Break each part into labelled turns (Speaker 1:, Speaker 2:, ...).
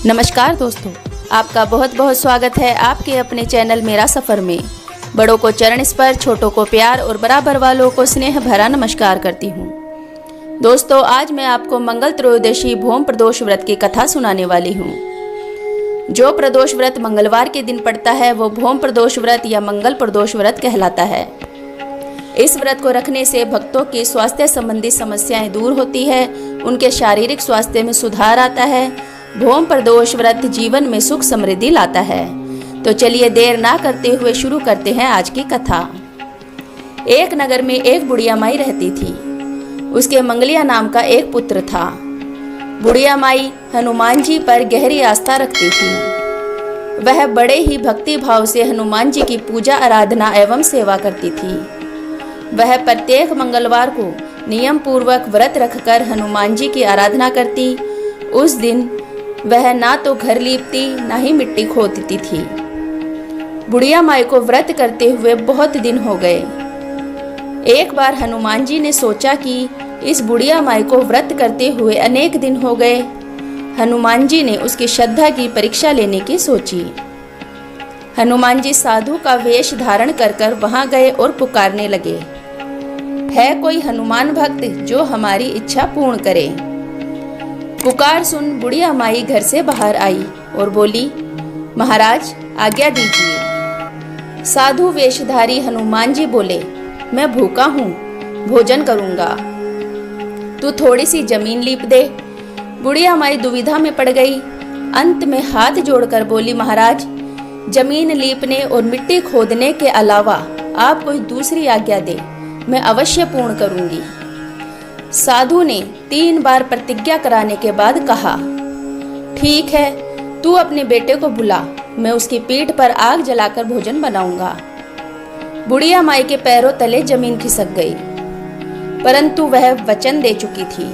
Speaker 1: नमस्कार दोस्तों, आपका बहुत बहुत स्वागत है आपके अपने चैनल मेरा सफ़र में। बड़ों को चरण स्पर्श, छोटों को प्यार और बराबर वालों को स्नेह भरा नमस्कार करती हूँ। दोस्तों, आज मैं आपको मंगल त्रयोदशी भौम प्रदोष व्रत की कथा सुनाने वाली हूँ। जो प्रदोष व्रत मंगलवार के दिन पड़ता है वो भौम प्रदोष व्रत या मंगल प्रदोष व्रत कहलाता है। इस व्रत को रखने से भक्तों की स्वास्थ्य संबंधी समस्याएं दूर होती है, उनके शारीरिक स्वास्थ्य में सुधार आता है। भौम प्रदोष व्रत जीवन में सुख समृद्धि लाता है। तो चलिए देर ना करते हुए शुरू करते हैं आज की कथा। एक नगर में एक बुढ़िया माई रहती थी। उसके मंगलिया नाम का एक पुत्र था। बुढ़िया माई हनुमान जी पर गहरी आस्था रखती थी। वह बड़े ही भक्ति भाव से हनुमान जी की पूजा आराधना एवं सेवा करती थी। वह प्रत्येक मंगलवार को नियम पूर्वक व्रत रखकर हनुमान जी की आराधना करती। उस दिन वह ना तो घर लीपती ना ही मिट्टी खोदती थी। बुढ़िया माई को व्रत करते हुए बहुत दिन हो गए। एक बार हनुमान जी ने सोचा कि इस बुढ़िया माई को व्रत करते हुए अनेक दिन हो गए। हनुमान जी ने उसकी श्रद्धा की परीक्षा लेने की सोची। हनुमान जी साधु का वेश धारण कर वहां गए और पुकारने लगे, है कोई हनुमान भक्त जो हमारी इच्छा पूर्ण करे। पुकार सुन बुढ़िया माई घर से बाहर आई और बोली, महाराज आज्ञा दीजिए। साधु वेशधारी हनुमान जी बोले, मैं भूखा हूँ, भोजन करूँगा, तू थोड़ी सी जमीन लीप दे। बुढ़िया माई दुविधा में पड़ गई। अंत में हाथ जोड़कर बोली, महाराज जमीन लीपने और मिट्टी खोदने के अलावा आप कोई दूसरी आज्ञा दे, मैं अवश्य पूर्ण करूँगी। साधु ने 3 बार प्रतिज्ञा कराने के बाद कहा, ठीक है, तू अपने बेटे को बुला, मैं उसकी पीठ पर आग जलाकर भोजन बनाऊंगा। बुढ़िया माई के पैरों तले जमीन खिसक गई, परंतु वह वचन दे चुकी थी।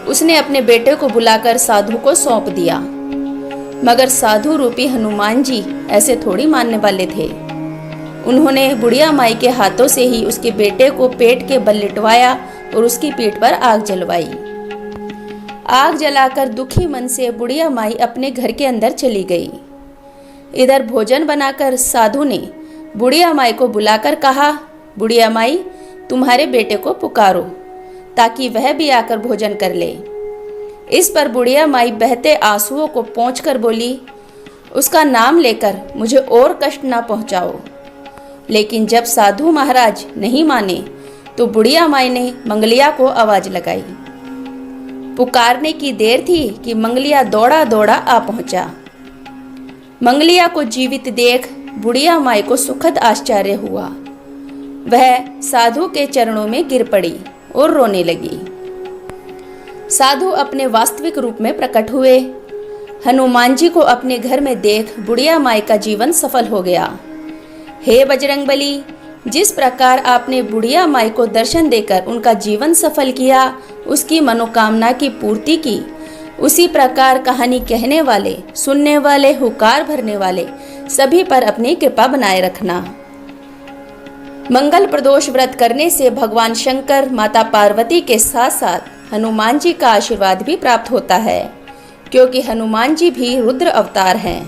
Speaker 1: उसने अपने बेटे को बुलाकर साधु को सौंप दिया। मगर साधु रूपी हनुमान जी ऐसे थोड़ी मानने वाले थे। उन्होंने बुढ़िया माई के हाथों से ही उसके बेटे को पेट के बल लिटवाया और उसकी पीठ पर आग जलवाई। आग जलाकर दुखी मन से बुढ़िया माई अपने घर के अंदर चली गई। इधर भोजन बनाकर साधु ने बुढ़िया माई को बुलाकर कहा, बुढ़िया माई तुम्हारे बेटे को पुकारो ताकि वह भी आकर भोजन कर ले। इस पर बुढ़िया माई बहते आंसुओं को पोंछकर बोली, उसका नाम लेकर मुझे और कष्ट ना पहुंचाओ। लेकिन जब साधु महाराज नहीं माने तो बुढ़िया माई ने मंगलिया को आवाज लगाई। पुकारने की देर थी कि मंगलिया दौड़ा दौड़ा आ पहुंचा। मंगलिया को जीवित देख बुढ़िया माई को सुखद आश्चर्य हुआ। वह साधु के चरणों में गिर पड़ी और रोने लगी। साधु अपने वास्तविक रूप में प्रकट हुए। हनुमान जी को अपने घर में देख बुढ़िया माई का जीवन सफल हो गया। हे बजरंगबली, जिस प्रकार आपने बुढ़िया माई को दर्शन देकर उनका जीवन सफल किया, उसकी मनोकामना की पूर्ति की, उसी प्रकार कहानी कहने वाले, सुनने वाले, हुकार भरने वाले सभी पर अपनी कृपा बनाए रखना। मंगल प्रदोष व्रत करने से भगवान शंकर, माता पार्वती के साथ साथ हनुमान जी का आशीर्वाद भी प्राप्त होता है, क्योंकि हनुमान जी भी रुद्र अवतार हैं।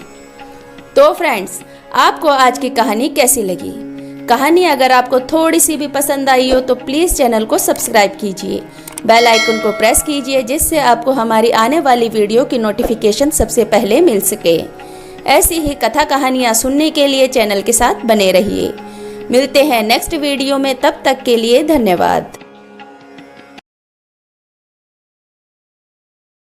Speaker 1: तो फ्रेंड्स, आपको आज की कहानी कैसी लगी? कहानी अगर आपको थोड़ी सी भी पसंद आई हो तो प्लीज़ चैनल को सब्सक्राइब कीजिए, बेल आइकन को प्रेस कीजिए, जिससे आपको हमारी आने वाली वीडियो की नोटिफिकेशन सबसे पहले मिल सके। ऐसी ही कथा कहानियाँ सुनने के लिए चैनल के साथ बने रहिए। मिलते हैं नेक्स्ट वीडियो में, तब तक के लिए धन्यवाद।